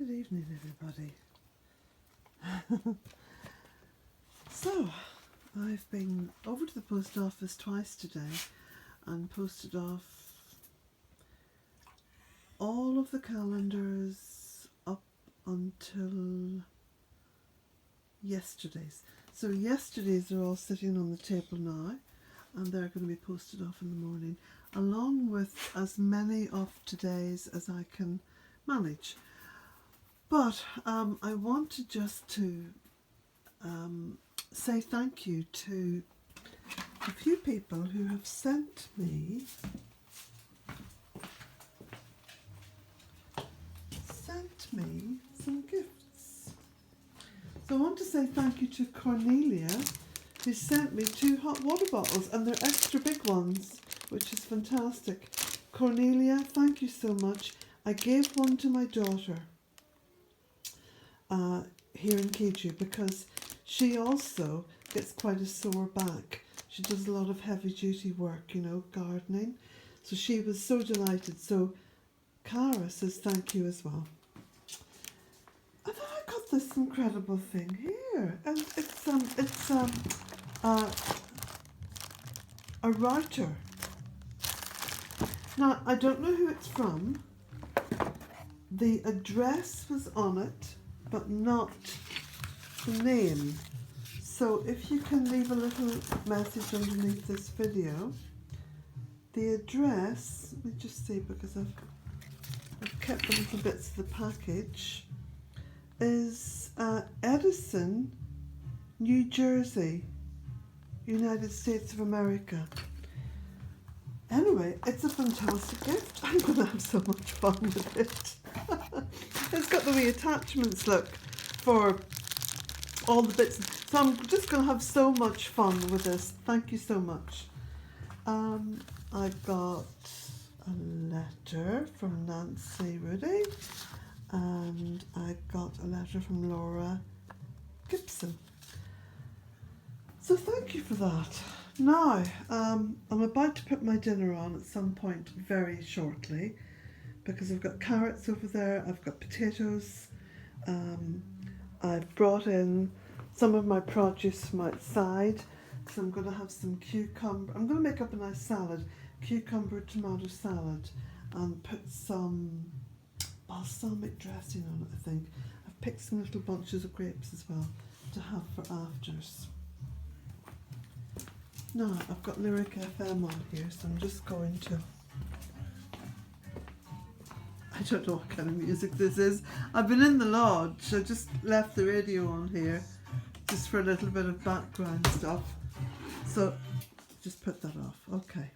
Good evening, everybody. So, I've been over to the post office twice today and posted off all of the calendars up until yesterday's. So yesterday's are all sitting on the table now and they're going to be posted off in the morning, along with as many of today's as I can manage. But I wanted just to say thank you to a few people who have sent me some gifts. So I want to say thank you to Cornelia, who sent me 2 hot water bottles, and they're extra big ones, which is fantastic. Cornelia, thank you so much. I gave one to my daughter here in Keju because she also gets quite a sore back. She does a lot of heavy duty work, you know, gardening. So she was so delighted. So Cara says thank you as well. And then I got this incredible thing here, and it's a router. Now I don't know who it's from. The address was on it, but not the name. So if you can leave a little message underneath this video. The address, let me just see, because I've kept the little bits of the package, is Edison, New Jersey, United States of America. Anyway, it's a fantastic gift. I'm going to have so much fun with it. It's got the wee attachments, look, for all the bits. So I'm just going to have so much fun with this. Thank you so much. I got a letter from Nancy Rudy, and I got a letter from Laura Gibson. So thank you for that. Now, I'm about to put my dinner on at some point very shortly, because I've got carrots over there, I've got potatoes, I've brought in some of my produce from outside, so I'm going to have some cucumber. I'm going to make up a nice salad, cucumber tomato salad, and put some balsamic dressing on it, I think. I've picked some little bunches of grapes as well to have for afters. Now, I've got Lyric FM on here, so I'm just going to... I don't know what kind of music this is. I've been in the lodge. I just left the radio on here just for a little bit of background stuff. So just put that off. Okay.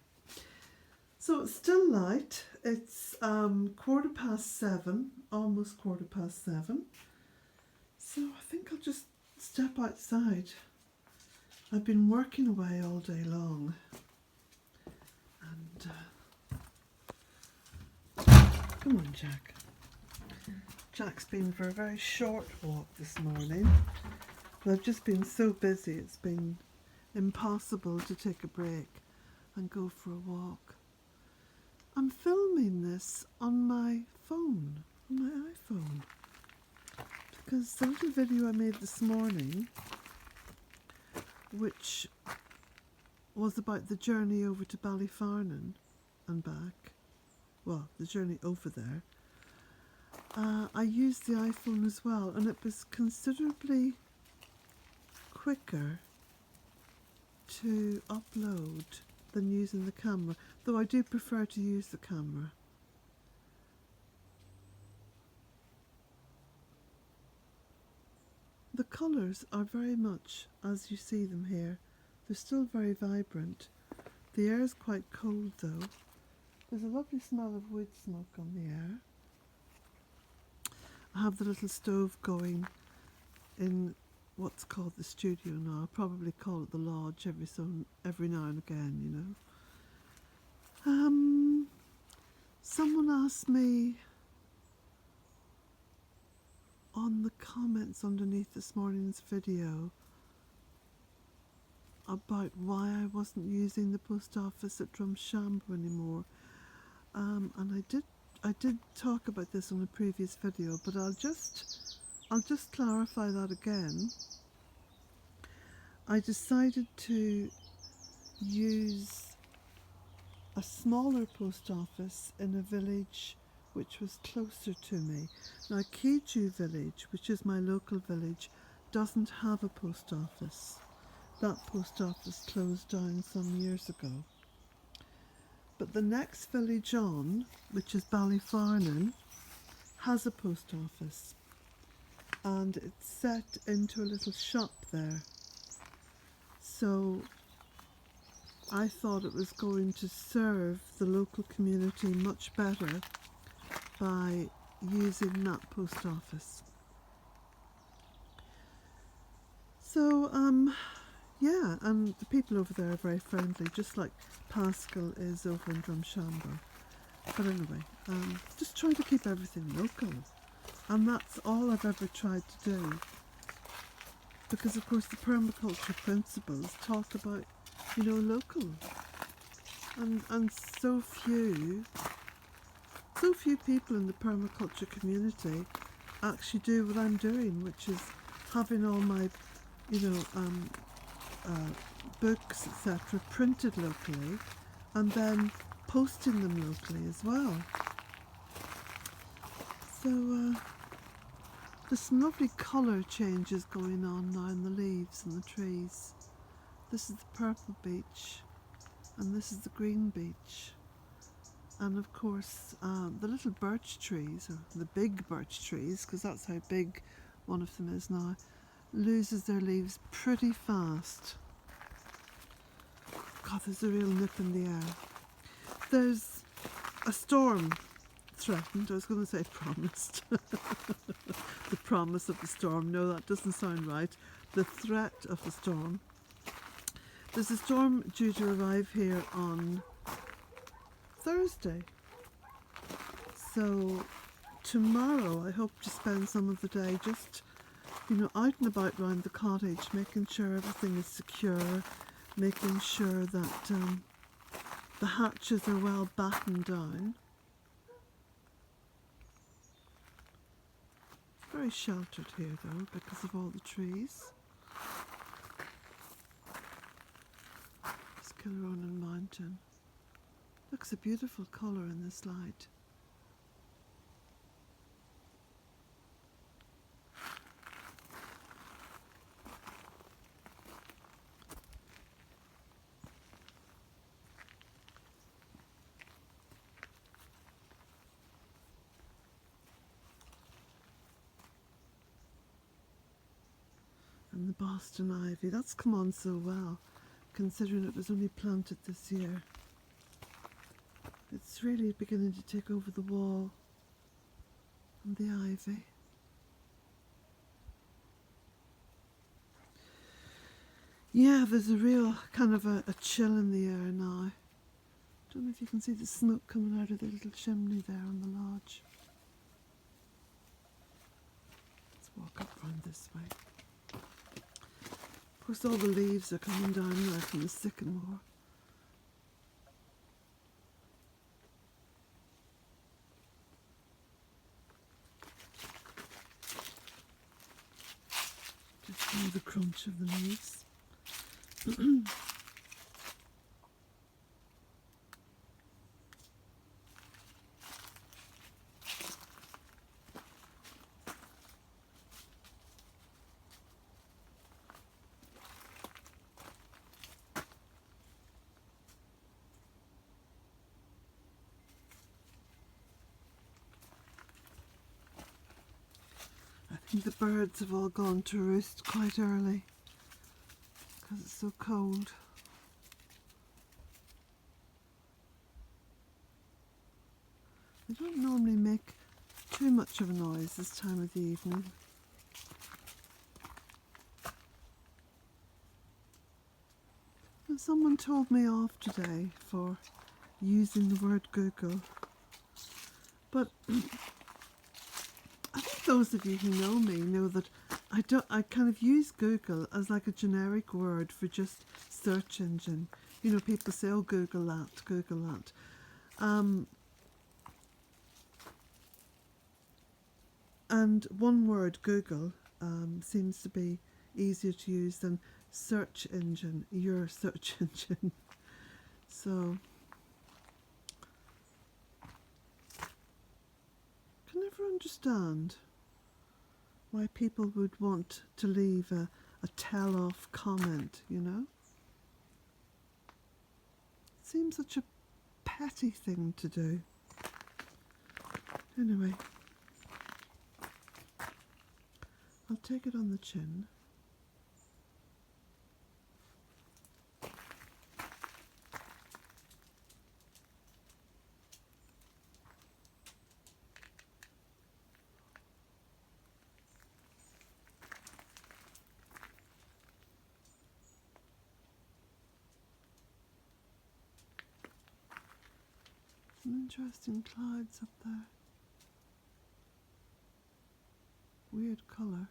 So it's still light. It's 7:15, almost 7:15. So I think I'll just step outside. I've been working away all day long. And come on, Jack. Jack's been for a very short walk this morning, but I've just been so busy it's been impossible to take a break and go for a walk. I'm filming this on my phone, on my iPhone, because the little video I made this morning, which was about the journey over to Ballyfarnan and back, well, the journey over there, I used the iPhone as well, and it was considerably quicker to upload than using the camera, though I do prefer to use the camera. The colours are very much as you see them here. They're still very vibrant. The air is quite cold though. There's a lovely smell of wood smoke on the air. I have the little stove going in what's called the studio now. I'll probably call it the lodge every now and again, you know. Someone asked me on the comments underneath this morning's video about why I wasn't using the post office at Drumshambo anymore. And I did I did talk about this on a previous video, but I'll just clarify that again. I decided to use a smaller post office in a village which was closer to me. Now, Keiju village, which is my local village, doesn't have a post office. That post office closed down some years ago. But the next village on, which is Ballyfarnan, has a post office, and it's set into a little shop there. So I thought it was going to serve the local community much better by using that post office. So yeah, and the people over there are very friendly, just like Pascal is over in Drumshanbo. But anyway, just trying to keep everything local, and that's all I've ever tried to do, because of course the permaculture principles talk about, you know, local, and so few people in the permaculture community actually do what I'm doing, which is having all my, you know, books, etc., printed locally, and then posting them locally as well. So there's some lovely colour changes going on now in the leaves and the trees. This is the purple beech, and this is the green beech. And of course the little birch trees, or the big birch trees, because that's how big one of them is now, loses their leaves pretty fast. God, there's a real nip in the air. There's a storm threatened. I was going to say promised. The promise of the storm. No, that doesn't sound right. The threat of the storm. There's a storm due to arrive here on Thursday. So tomorrow I hope to spend some of the day just, you know, out and about around the cottage, making sure everything is secure, making sure that the hatches are well battened down. It's very sheltered here though because of all the trees. It's Kilronan Mountain. Looks a beautiful colour in this light. And the Boston ivy, that's come on so well, considering it was only planted this year. It's really beginning to take over the wall, and the ivy. Yeah, there's a real kind of a chill in the air now. Don't know if you can see the smoke coming out of the little chimney there on the lodge. Let's walk up round this way. Of course, all the leaves are coming down there from the sycamore. Just feel the crunch of the leaves. I think the birds have all gone to roost quite early because it's so cold. They don't normally make too much of a noise this time of the evening. And someone told me off today for using the word Google, but I think those of you who know me know that I kind of use Google as like a generic word for just search engine. You know, people say, oh, Google that, Google that. And one word, Google, seems to be easier to use than search engine, your search engine. So, can never understand why people would want to leave a tell-off comment, you know? It seems such a petty thing to do. Anyway, I'll take it on the chin. Some interesting clouds up there. Weird colour.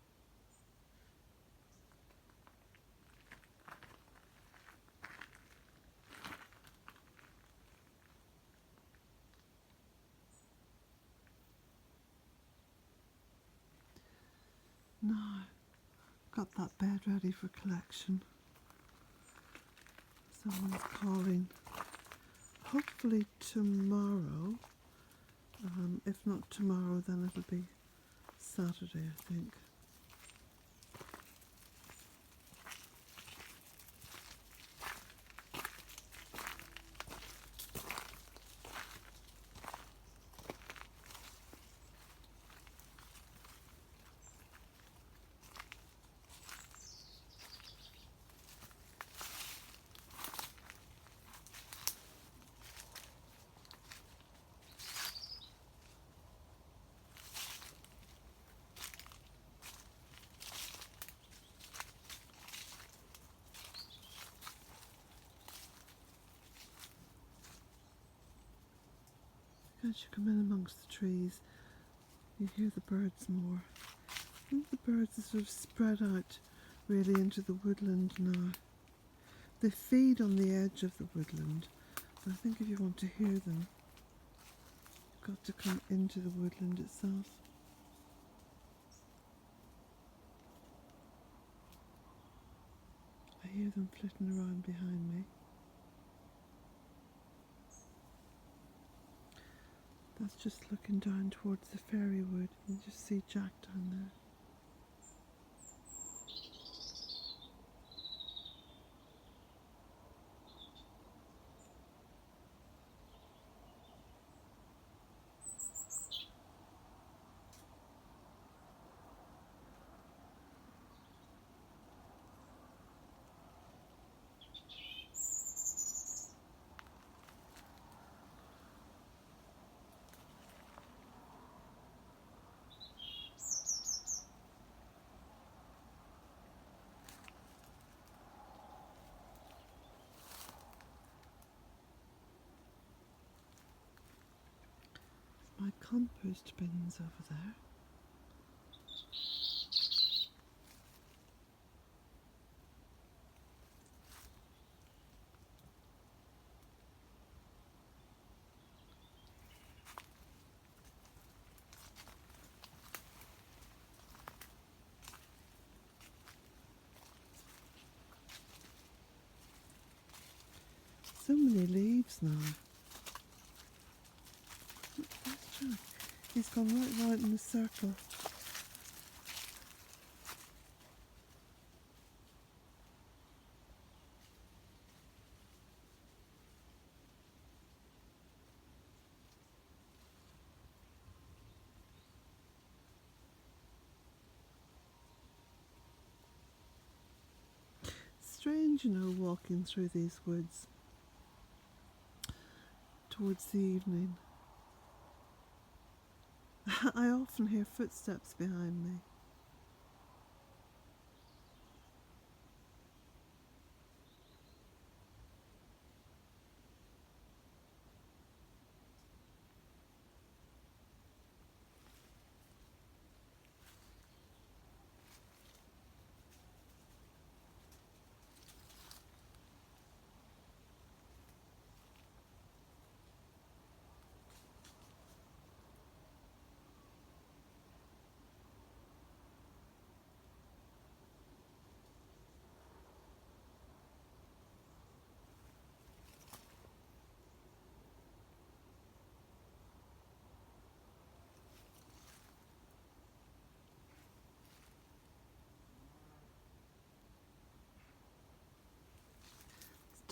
Now, got that bed ready for collection. Someone's calling. Hopefully tomorrow. If not tomorrow, then it'll be Saturday, I think. As you come in amongst the trees, you hear the birds more. I think the birds are sort of spread out really into the woodland now. They feed on the edge of the woodland, but I think if you want to hear them, you've got to come into the woodland itself. I hear them flitting around behind me. That's just looking down towards the fairy wood. You just see Jack down there. My compost bin's over there. So many leaves now. Where's Jack? He's gone right in the circle. Strange, you know, walking through these woods towards the evening. I often hear footsteps behind me.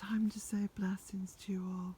time to say blessings to you all.